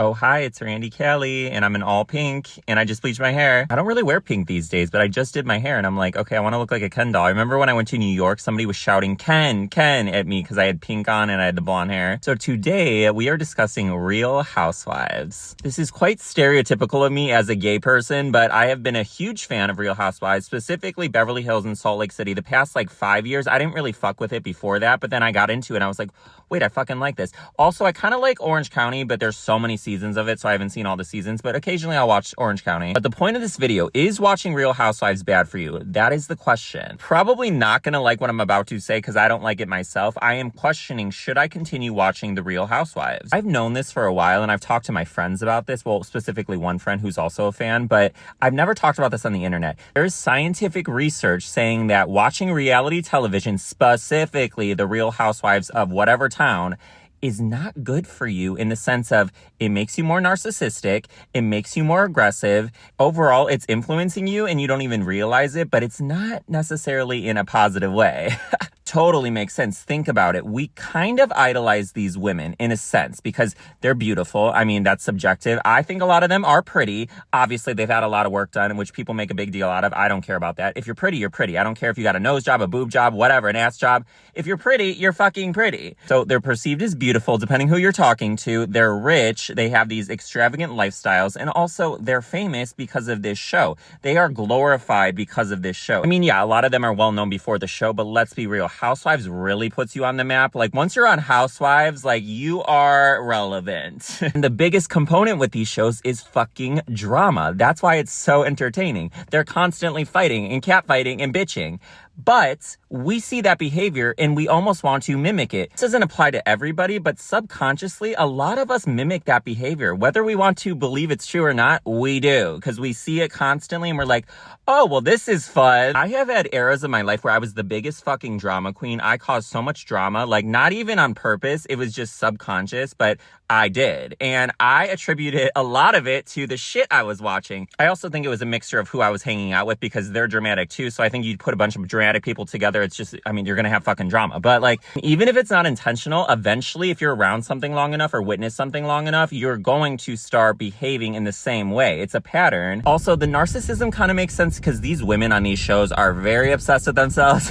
Oh, hi, it's Randy Kelly, and I'm in all pink, and I just bleached my hair. I don't really wear pink these days, but I just did my hair, and I'm like, okay, I want to look like a Ken doll. I remember when I went to New York, somebody was shouting, Ken, Ken, at me because I had pink on and I had the blonde hair. So today, we are discussing Real Housewives. This is quite stereotypical of me as a gay person, but I have been a huge fan of Real Housewives, specifically Beverly Hills and Salt Lake City. The past, 5 years, I didn't really fuck with it before that, but then I got into it, and I was like, wait, I fucking like this. Also, I kind of like Orange County, but there's so many seasons of it, so I haven't seen all the seasons, but occasionally I'll watch Orange County. But the point of this video, is watching Real Housewives bad for you? That is the question. Probably not gonna like what I'm about to say because I don't like it myself. I am questioning, should I continue watching The Real Housewives? I've known this for a while, and I've talked to my friends about this, well, specifically one friend who's also a fan, but I've never talked about this on the internet. There's scientific research saying that watching reality television, specifically The Real Housewives of whatever town, is not good for you in the sense of it makes you more narcissistic, it makes you more aggressive. Overall, it's influencing you and you don't even realize it, but it's not necessarily in a positive way. Totally makes sense. Think about it. We kind of idolize these women in a sense because they're beautiful. I mean, that's subjective. I think a lot of them are pretty. Obviously, they've had a lot of work done, which people make a big deal out of. I don't care about that. If you're pretty, you're pretty. I don't care if you got a nose job, a boob job, whatever, an ass job. If you're pretty, you're fucking pretty. So they're perceived as beautiful depending who you're talking to. They're rich. They have these extravagant lifestyles. And also, they're famous because of this show. They are glorified because of this show. I mean, yeah, a lot of them are well known before the show, but let's be real. Housewives really puts you on the map. Once you're on Housewives, you are relevant. And the biggest component with these shows is fucking drama. That's why it's so entertaining. They're constantly fighting and catfighting and bitching. But we see that behavior and we almost want to mimic it. This doesn't apply to everybody, but subconsciously, a lot of us mimic that behavior. Whether we want to believe it's true or not, we do. Because we see it constantly and we're like, oh, well, this is fun. I have had eras of my life where I was the biggest fucking drama queen. I caused so much drama, not even on purpose. It was just subconscious, but I did. And I attributed a lot of it to the shit I was watching. I also think it was a mixture of who I was hanging out with because they're dramatic too. So I think you put a bunch of dramatic people together. It's just, you're going to have fucking drama. But even if it's not intentional, eventually if you're around something long enough or witness something long enough, you're going to start behaving in the same way. It's a pattern. Also, the narcissism kind of makes sense because these women on these shows are very obsessed with themselves.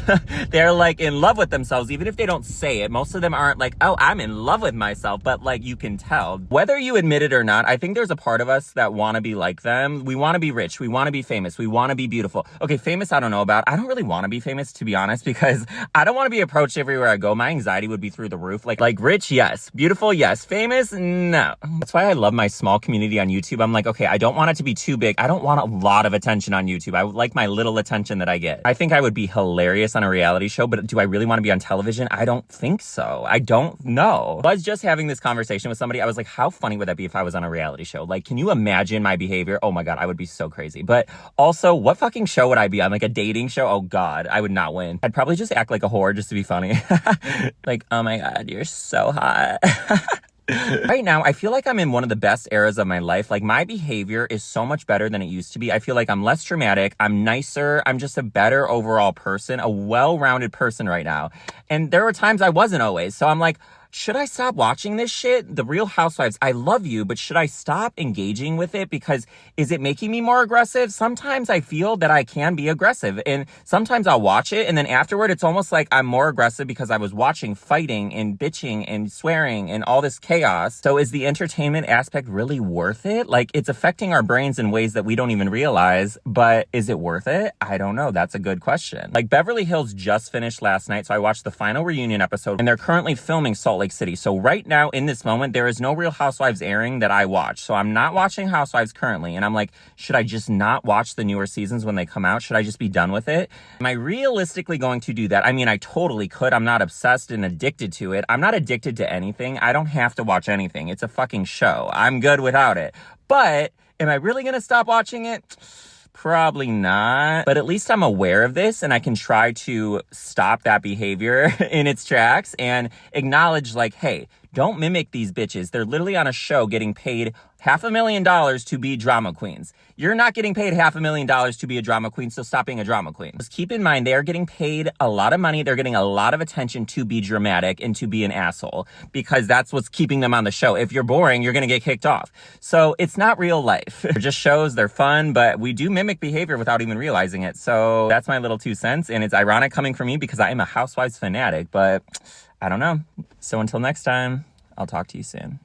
They're in love with themselves, even if they don't say it. Most of them aren't oh, I'm in love with myself, but you can tell. Whether you admit it or not, I think there's a part of us that want to be like them. We want to be rich. We want to be famous. We want to be beautiful. Okay, famous, I don't know about. I don't really want to be famous, to be honest, because I don't want to be approached everywhere I go. My anxiety would be through the roof. Rich, yes. Beautiful, yes. Famous, no. That's why I love my small community on YouTube. I'm okay, I don't want it to be too big. I don't want a lot of attention on YouTube. I would like my little attention that I get. I think I would be hilarious on a reality show, but do I really want to be on television? I don't think so. I don't know. I was just having this conversation with somebody. I was how funny would that be if I was on a reality show? Can you imagine my behavior? Oh my God, I would be so crazy. But also, what fucking show would I be on? A dating show? Oh God, I would not win. I'd probably just act like a whore just to be funny. Oh my God, you're so hot. Right now, I feel I'm in one of the best eras of my life. My behavior is so much better than it used to be. I feel I'm less dramatic. I'm nicer. I'm just a better overall person, a well-rounded person right now. And there were times I wasn't always. So I'm should I stop watching this shit? The Real Housewives, I love you, but should I stop engaging with it? Because is it making me more aggressive? Sometimes I feel that I can be aggressive, and sometimes I'll watch it, and then afterward, it's almost I'm more aggressive because I was watching fighting and bitching and swearing and all this chaos. So is the entertainment aspect really worth it? It's affecting our brains in ways that we don't even realize, but is it worth it? I don't know. That's a good question. Beverly Hills just finished last night, so I watched the final reunion episode, and they're currently filming Salt Lake City. So right now, in this moment, there is no Real Housewives airing that I watch. So I'm not watching Housewives currently. And I'm should I just not watch the newer seasons when they come out? Should I just be done with it? Am I realistically going to do that? I totally could. I'm not obsessed and addicted to it. I'm not addicted to anything. I don't have to watch anything. It's a fucking show. I'm good without it. But am I really going to stop watching it? Probably not, but at least I'm aware of this and I can try to stop that behavior in its tracks and acknowledge hey, don't mimic these bitches. They're literally on a show getting paid $500,000 to be drama queens. You're not getting paid $500,000 to be a drama queen, so stop being a drama queen. Just keep in mind, they are getting paid a lot of money. They're getting a lot of attention to be dramatic and to be an asshole, because that's what's keeping them on the show. If you're boring, you're going to get kicked off. So it's not real life. They're just shows, they're fun, but we do mimic behavior without even realizing it. So that's my little 2 cents. And it's ironic coming from me because I am a Housewives fanatic, but I don't know. So until next time, I'll talk to you soon.